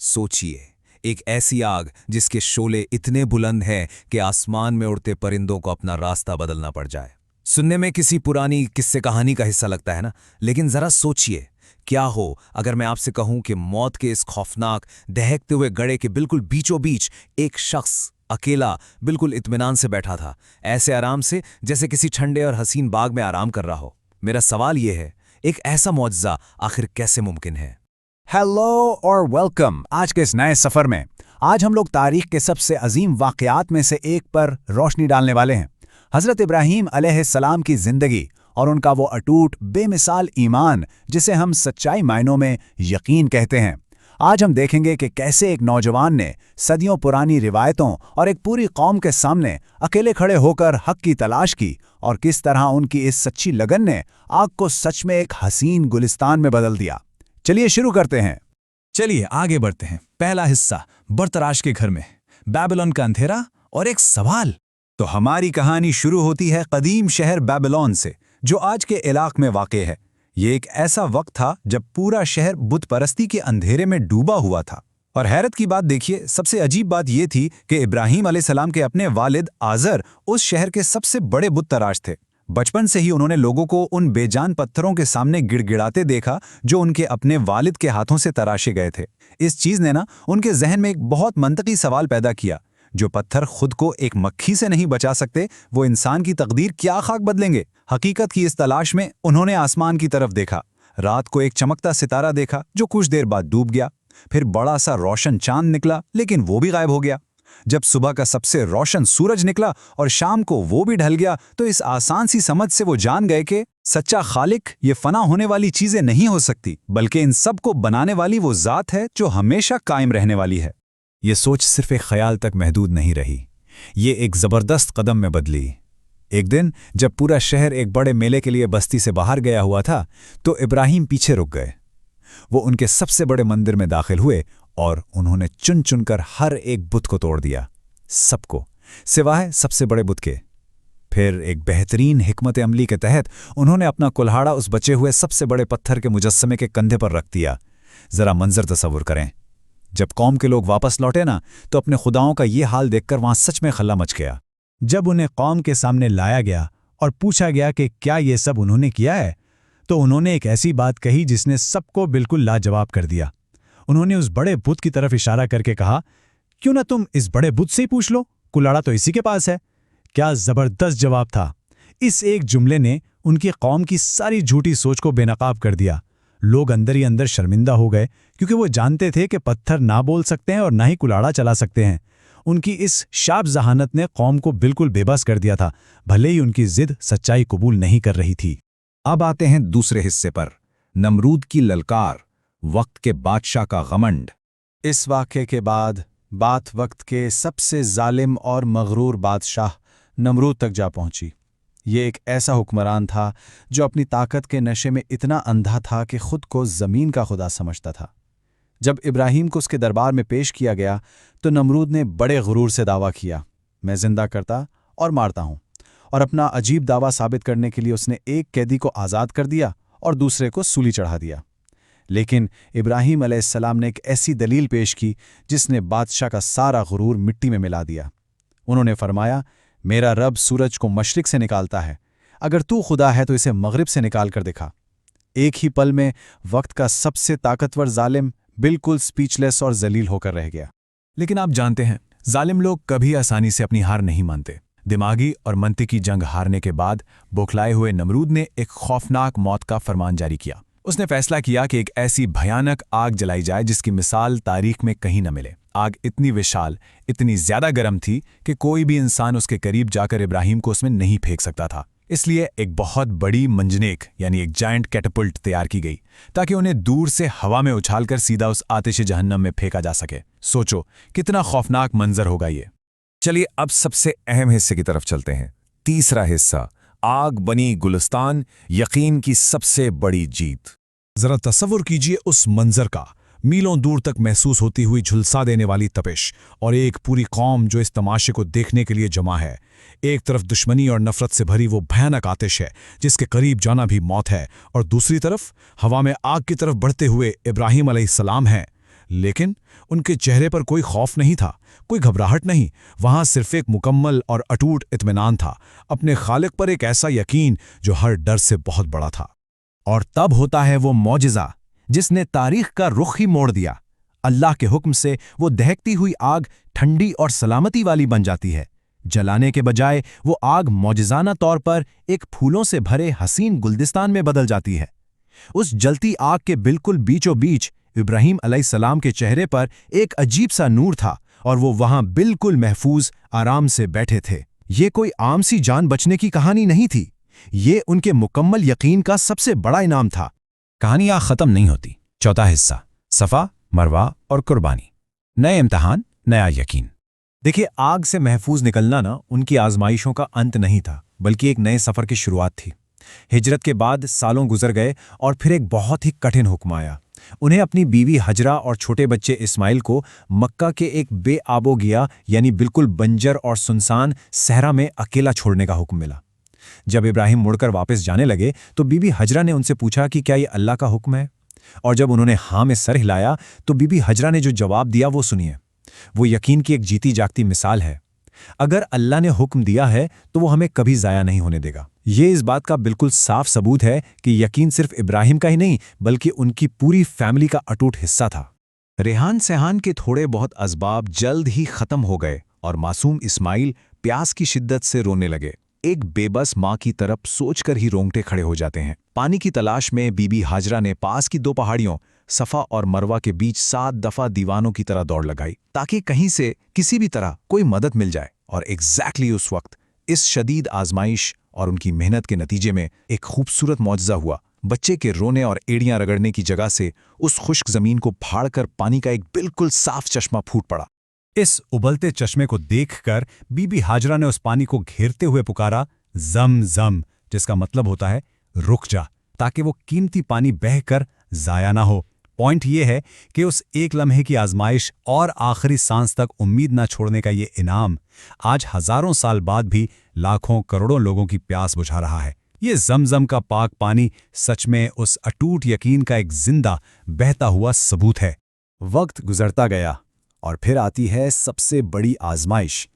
सोचिए, एक ऐसी आग जिसके शोले इतने बुलंद हैं कि आसमान में उड़ते परिंदों को अपना रास्ता बदलना पड़ जाए। सुनने में किसी पुरानी किस्से कहानी का हिस्सा लगता है ना, लेकिन जरा सोचिए, क्या हो अगर मैं आपसे कहूं कि मौत के इस खौफनाक दहकते हुए गड़े के बिल्कुल बीचों बीच एक शख्स अकेला बिल्कुल इत्मीनान से बैठा था, ऐसे आराम से जैसे किसी ठंडे और हसीन बाग में आराम कर रहा हो। मेरा सवाल यह है, एक ऐसा मौजज़ा आखिर कैसे मुमकिन है? हेलो और वेलकम आज के इस नए सफ़र में। आज हम लोग तारीख के सबसे अजीम वाक़यात में से एक पर रोशनी डालने वाले हैं, हज़रत इब्राहीम अलैहिस्सलाम की ज़िंदगी और उनका वो अटूट बेमिसाल ईमान जिसे हम सच्चाई मायनों में यकीन कहते हैं। आज हम देखेंगे कि कैसे एक नौजवान ने सदियों पुरानी रिवायतों और एक पूरी कौम के सामने अकेले खड़े होकर हक़ की तलाश की और किस तरह उनकी इस सच्ची लगन ने आग को सच में एक हसीन गुलिस्तान में बदल दिया। चलिए शुरू करते हैं। चलिए आगे बढ़ते हैं। पहला हिस्सा, बरतराश के घर में, बेबीलोन का अंधेरा और एक सवाल। तो हमारी कहानी शुरू होती है कदीम शहर बेबीलोन से, जो आज के इलाके में वाक़े है। ये एक ऐसा वक्त था जब पूरा शहर बुत परस्ती के अंधेरे में डूबा हुआ था। और हैरत की बात देखिए, सबसे अजीब बात यह थी कि इब्राहीम अलैहिस्सलाम के अपने वालिद आज़र उस शहर के सबसे बड़े बुत तराश थे। बचपन से ही उन्होंने लोगों को उन बेजान पत्थरों के सामने गिड़गिड़ाते देखा जो उनके अपने वालिद के हाथों से तराशे गए थे। इस चीज़ ने उनके जहन में एक बहुत मंतकी सवाल पैदा किया, जो पत्थर खुद को एक मक्खी से नहीं बचा सकते, वो इंसान की तकदीर क्या खाक बदलेंगे? हकीकत की इस तलाश में उन्होंने आसमान की तरफ देखा। रात को एक चमकता सितारा देखा जो कुछ देर बाद डूब गया। फिर बड़ा सा रोशन चांद निकला, लेकिन वो भी गायब हो गया। जब सुबह का सबसे रोशन सूरज निकला और शाम को वो भी ढल गया, तो इस आसान सी समझ से वो जान गए कि सच्चा खालिक ये फना होने वाली चीजें नहीं हो सकती, बल्कि इन सब को बनाने वाली वो ज़ात है जो हमेशा कायम रहने वाली है। ये सोच सिर्फ एक ख्याल तक महदूद नहीं रही, ये एक ज़बरदस्त कदम में बदली। एक दिन जब पूरा शहर एक बड़े मेले के लिए बस्ती से बाहर गया हुआ था, तो इब्राहीम पीछे रुक गए। वो उनके सबसे बड़े मंदिर में दाखिल हुए और उन्होंने चुन चुनकर हर एक बुत को तोड़ दिया, सबको, सिवाय सबसे बड़े बुत के। फिर एक बेहतरीन हिकमत अमली के तहत उन्होंने अपना कुल्हाड़ा उस बचे हुए सबसे बड़े पत्थर के मुजस्समे के कंधे पर रख दिया। जरा मंजर तसव्वुर करें, जब कौम के लोग वापस लौटे ना, तो अपने खुदाओं का ये हाल देखकर वहां सच में खल्ला मच गया। जब उन्हें कौम के सामने लाया गया और पूछा गया कि क्या ये सब उन्होंने किया है, तो उन्होंने एक ऐसी बात कही जिसने सबको बिल्कुल लाजवाब कर दिया। उन्होंने उस बड़े बुत की तरफ इशारा करके कहा, क्यों ना तुम इस बड़े बुत से ही पूछ लो, कुल्हाड़ा तो इसी के पास है। क्या ज़बरदस्त जवाब था! इस एक जुमले ने उनकी कौम की सारी झूठी सोच को बेनकाब कर दिया। लोग अंदर ही अंदर शर्मिंदा हो गए, क्योंकि वो जानते थे कि पत्थर ना बोल सकते हैं और ना ही कुल्हाड़ा चला सकते हैं। उनकी इस शाप जहानत ने कौम को बिल्कुल बेबस कर दिया था, भले ही उनकी जिद सच्चाई कबूल नहीं कर रही थी। अब आते हैं दूसरे हिस्से पर, नमरूद की ललकार, वक्त के बादशाह का घमंड। इस वाक़े के बाद बात वक्त के सबसे जालिम और मगरूर बादशाह नमरूद तक जा पहुंची। ये एक ऐसा हुक्मरान था जो अपनी ताकत के नशे में इतना अंधा था कि खुद को ज़मीन का खुदा समझता था। जब इब्राहीम को उसके दरबार में पेश किया गया, तो नमरूद ने बड़े गुरूर से दावा किया, मैं जिंदा करता और मारता हूँ। और अपना अजीब दावा साबित करने के लिए उसने एक कैदी को आज़ाद कर दिया और दूसरे को सूली चढ़ा दिया। लेकिन इब्राहीम अलैहिस्सलाम ने एक ऐसी दलील पेश की जिसने बादशाह का सारा गुरूर मिट्टी में मिला दिया। उन्होंने फरमाया, मेरा रब सूरज को मशरिक से निकालता है, अगर तू खुदा है तो इसे मगरिब से निकाल कर दिखा। एक ही पल में वक्त का सबसे ताकतवर जालिम बिल्कुल स्पीचलेस और जलील होकर रह गया। लेकिन आप जानते हैं, जालिम लोग कभी आसानी से अपनी हार नहीं मानते। दिमागी और मंतिकी जंग हारने के बाद बौखलाए हुए नमरूद ने एक खौफनाक मौत का फरमान जारी किया। उसने फैसला किया कि एक ऐसी भयानक आग जलाई जाए जिसकी मिसाल तारीख में कहीं न मिले। आग इतनी विशाल, इतनी ज्यादा गर्म थी कि कोई भी इंसान उसके करीब जाकर इब्राहीम को उसमें नहीं फेंक सकता था। इसलिए एक बहुत बड़ी मंजनेक यानी एक जायंट कैटपुल्ट तैयार की गई, ताकि उन्हें दूर से हवा में उछालकर सीधा उस आतिश जहन्नम में फेंका जा सके। सोचो कितना खौफनाक मंजर होगा ये। चलिए अब सबसे अहम हिस्से की तरफ चलते हैं, तीसरा हिस्सा, आग बनी गुलिस्तान, यकीन की सबसे बड़ी जीत। जरा तसव्वुर कीजिए उस मंजर का, मीलों दूर तक महसूस होती हुई झुलसा देने वाली तपिश और एक पूरी कौम जो इस तमाशे को देखने के लिए जमा है। एक तरफ दुश्मनी और नफरत से भरी वो भयानक आतिश है जिसके करीब जाना भी मौत है, और दूसरी तरफ हवा में आग की तरफ बढ़ते हुए इब्राहीम अलैहिस्सलाम हैं। लेकिन उनके चेहरे पर कोई खौफ नहीं था, कोई घबराहट नहीं। वहां सिर्फ एक मुकम्मल और अटूट इत्मीनान था, अपने खालिक पर एक ऐसा यकीन जो हर डर से बहुत बड़ा था। और तब होता है वो मौजिज़ा जिसने तारीख का रुख ही मोड़ दिया। अल्लाह के हुक्म से वो दहकती हुई आग ठंडी और सलामती वाली बन जाती है। जलाने के बजाय वो आग मौजिज़ाना तौर पर एक फूलों से भरे हसीन गुलदिस्तान में बदल जाती है। उस जलती आग के बिल्कुल बीचों बीच इब्राहीम अलैहिस्सलाम के चेहरे पर एक अजीब सा नूर था और वो वहां बिल्कुल महफूज आराम से बैठे थे। ये कोई आम सी जान बचने की कहानी नहीं थी, ये उनके मुकम्मल यकीन का सबसे बड़ा इनाम था। कहानी यहाँ खत्म नहीं होती। चौथा हिस्सा, सफ़ा, मरवा और कुर्बानी। नए इम्तिहान, नया यकीन। देखिए, आग से महफूज निकलना ना उनकी आजमाइशों का अंत नहीं था, बल्कि एक नए सफ़र की शुरुआत थी। हिजरत के बाद सालों गुजर गए और फिर एक बहुत ही कठिन हुक्म आया। उन्हें अपनी बीवी हजरा और छोटे बच्चे इस्माइल को मक्का के एक बेआबोगिया यानी बिल्कुल बंजर और सुनसान सहरा में अकेला छोड़ने का हुक्म मिला। जब इब्राहिम मुड़कर वापस जाने लगे तो बीबी हजरा ने उनसे पूछा कि क्या ये अल्लाह का हुक्म है, और जब उन्होंने हाँ में सर हिलाया तो बीबी हजरा ने जो जवाब दिया वो सुनिए। वो यकीन की एक जीती जागती मिसाल है। अगर अल्लाह ने हुक्म दिया है तो वो हमें कभी ज़ाया नहीं होने देगा। ये इस बात का बिल्कुल साफ सबूत है कि यकीन सिर्फ इब्राहिम का ही नहीं बल्कि उनकी पूरी फैमिली का अटूट हिस्सा था। रेहान सेहान के थोड़े बहुत असबाब जल्द ही खत्म हो गए और मासूम इस्माइल प्यास की शिद्दत से रोने लगे। एक बेबस माँ की तरफ सोचकर ही रोंगटे खड़े हो जाते हैं। पानी की तलाश में बीबी हाजरा ने पास की 2 पहाड़ियों सफ़ा और मरवा के बीच 7 दफ़ा दीवानों की तरह दौड़ लगाई ताकि कहीं से किसी भी तरह कोई मदद मिल जाए। और एग्जैक्टली उस वक्त इस शदीद आजमाइश और उनकी मेहनत के नतीजे में एक खूबसूरत मौजज़ा हुआ। बच्चे के रोने और एड़ियां रगड़ने की जगह से उस खुश्क ज़मीन को फाड़कर पानी का एक बिल्कुल साफ चश्मा फूट पड़ा। इस उबलते चश्मे को देखकर बीबी हाजरा ने उस पानी को घेरते हुए पुकारा, जम जम, जिसका मतलब होता है रुक जा, ताकि वो कीमती पानी बहकर ज़ाया ना हो। पॉइंट ये है कि उस एक लम्हे की आजमाइश और आखिरी सांस तक उम्मीद ना छोड़ने का ये इनाम आज हजारों साल बाद भी लाखों करोड़ों लोगों की प्यास बुझा रहा है। ये जमजम का पाक पानी सच में उस अटूट यकीन का एक जिंदा बहता हुआ सबूत है। वक्त गुजरता गया और फिर आती है सबसे बड़ी आजमाइश।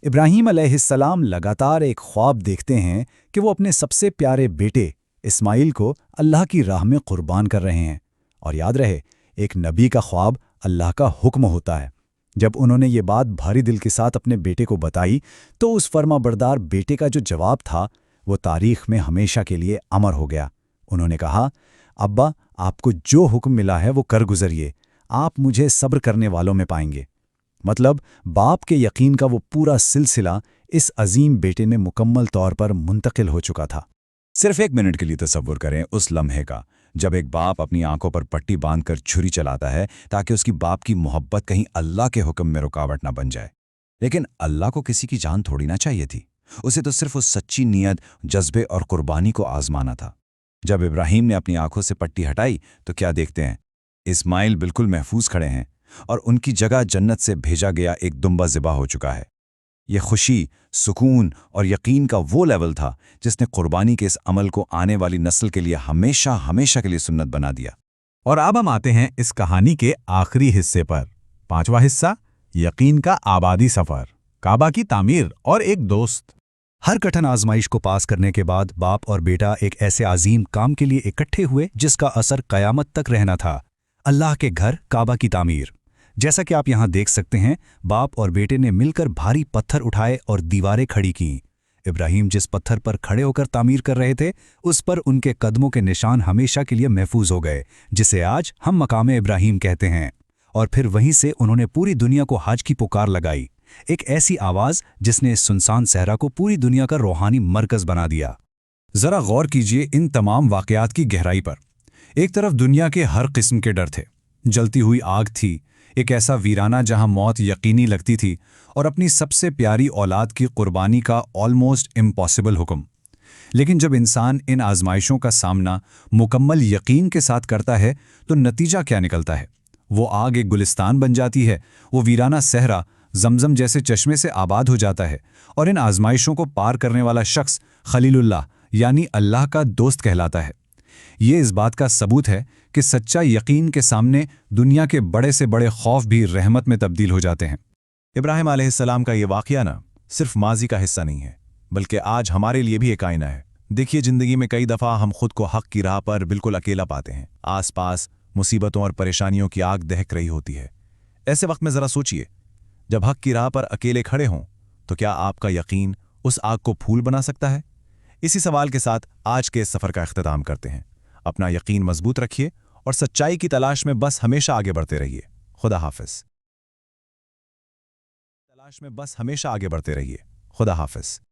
इब्राहीम अलैहिस्सलाम लगातार एक ख्वाब देखते हैं कि वो अपने सबसे प्यारे बेटे इस्माइल को अल्लाह की राह में कुर्बान कर रहे हैं। और याद रहे, एक नबी का ख्वाब अल्लाह का हुक्म होता है। जब उन्होंने ये बात भारी दिल के साथ अपने बेटे को बताई तो उस फर्माबरदार बेटे का जो जवाब था वो तारीख में हमेशा के लिए अमर हो गया। उन्होंने कहा, अब्बा, आपको जो हुक्म मिला है वो कर गुजरिए, आप मुझे सब्र करने वालों में पाएंगे। मतलब बाप के यकीन का वो पूरा सिलसिला इस अजीम बेटे में मुकम्मल तौर पर मुंतकिल हो चुका था। सिर्फ 1 मिनट के लिए तसव्वुर करें उस लम्हे का जब एक बाप अपनी आंखों पर पट्टी बांधकर छुरी चलाता है ताकि उसकी बाप की मोहब्बत कहीं अल्लाह के हुक्म में रुकावट ना बन जाए। लेकिन अल्लाह को किसी की जान थोड़ी ना चाहिए थी, उसे तो सिर्फ उस सच्ची नीयत, जज्बे और कुर्बानी को आजमाना था। जब इब्राहीम ने अपनी आंखों से पट्टी हटाई तो क्या देखते हैं, इस्माइल बिल्कुल महफूज खड़े हैं और उनकी जगह जन्नत से भेजा गया एक दुम्बा ज़िबा हो चुका है। ये खुशी, सुकून और यकीन का वो लेवल था जिसने कुर्बानी के इस अमल को आने वाली नस्ल के लिए हमेशा हमेशा के लिए सुन्नत बना दिया। और अब हम आते हैं इस कहानी के आखिरी हिस्से पर। 5वां हिस्सा, यकीन का आबादी सफ़र, काबा की तामीर और एक दोस्त। हर कठिन आजमाइश को पास करने के बाद बाप और बेटा एक ऐसे अजीम काम के लिए इकट्ठे हुए जिसका असर क़यामत तक रहना था, अल्लाह के घर काबा की तामीर। जैसा कि आप यहाँ देख सकते हैं, बाप और बेटे ने मिलकर भारी पत्थर उठाए और दीवारें खड़ी कीं। इब्राहीम जिस पत्थर पर खड़े होकर तामीर कर रहे थे उस पर उनके कदमों के निशान हमेशा के लिए महफूज हो गए, जिसे आज हम मकामे इब्राहीम कहते हैं। और फिर वहीं से उन्होंने पूरी दुनिया को हज की पुकार लगाई, एक ऐसी आवाज़ जिसने इस सुनसान सहरा को पूरी दुनिया का रूहानी मरकज़ बना दिया। ज़रा गौर कीजिए इन तमाम वाक़यात की गहराई पर। एक तरफ दुनिया के हर किस्म के डर थे, जलती हुई आग थी, एक ऐसा वीराना जहां मौत यकीनी लगती थी, और अपनी सबसे प्यारी औलाद की कुर्बानी का ऑलमोस्ट इम्पॉसिबल हुक्म। लेकिन जब इंसान इन आजमाइशों का सामना मुकम्मल यकीन के साथ करता है तो नतीजा क्या निकलता है? वो आग एक गुलिस्तान बन जाती है, वो वीराना सहरा जमजम जैसे चश्मे से आबाद हो जाता है, और इन आजमाइशों को पार करने वाला शख्स खलीलुल्लाह यानी अल्लाह का दोस्त कहलाता है। یہ اس بات کا ثبوت ہے کہ سچا یقین کے سامنے دنیا کے بڑے سے بڑے خوف بھی رحمت میں تبدیل ہو جاتے ہیں۔ ابراہیم علیہ السلام کا یہ واقعہ نہ صرف ماضی کا حصہ نہیں ہے، بلکہ آج ہمارے لیے بھی ایک آئینہ ہے۔ دیکھیے، زندگی میں کئی دفعہ ہم خود کو حق کی راہ پر بالکل اکیلا پاتے ہیں، آس پاس مصیبتوں اور پریشانیوں کی آگ دہک رہی ہوتی ہے۔ ایسے وقت میں ذرا سوچئے، جب حق کی راہ پر اکیلے کھڑے ہوں تو کیا آپ کا یقین اس آگ کو پھول بنا سکتا ہے؟ اسی سوال کے ساتھ آج کے اس سفر کا اختتام کرتے ہیں۔ اپنا یقین مضبوط رکھیے اور سچائی کی تلاش میں بس ہمیشہ آگے بڑھتے رہیے۔ خدا حافظ۔ خدا حافظ۔